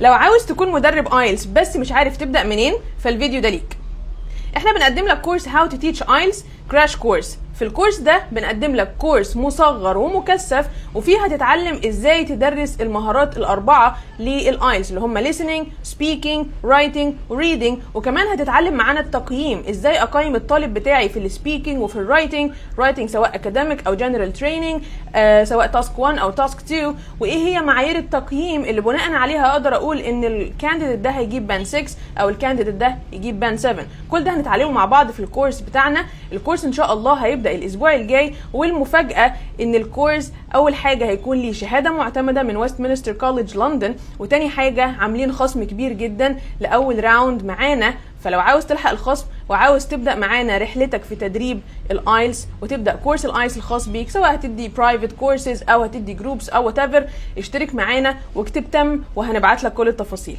لو عاوز تكون مدرب ايلتس بس مش عارف تبدأ منين، فالفيديو ده ليك. احنا بنقدم لك كورس How to Teach IELTS Crash Course. في الكورس ده بنقدم لك كورس مصغر ومكثف، وفيه هتتعلم ازاي تدرس المهارات الاربعه للايلتس اللي هم listening, speaking, writing وreading. وكمان هتتعلم معانا التقييم، ازاي اقيم الطالب بتاعي في السبيكينج وفي الرايتنج سواء اكاديميك او جنرال تريننج، سواء تاسك 1 او تاسك 2، وايه هي معايير التقييم اللي بناء عليها اقدر اقول ان الكانديديت ده هيجيب بان 6 او الكانديديت ده يجيب بان 7. كل ده هنتعلمه مع بعض في الكورس بتاعنا. الكورس ان شاء الله هيبدأ الاسبوع الجاي، والمفاجأة ان الكورس اول حاجة هيكون ليه شهادة معتمدة من ويستمنستر كوليدج لندن، وتاني حاجة عاملين خصم كبير جدا لاول راوند معانا. فلو عاوز تلحق الخصم وعاوز تبدأ معانا رحلتك في تدريب الايلتس وتبدأ كورس الايلتس الخاص بيك، سواء هتدي برايفت كورسز او هتدي جروبس او whatever، اشترك معانا واكتب تم وهنبعت لك كل التفاصيل.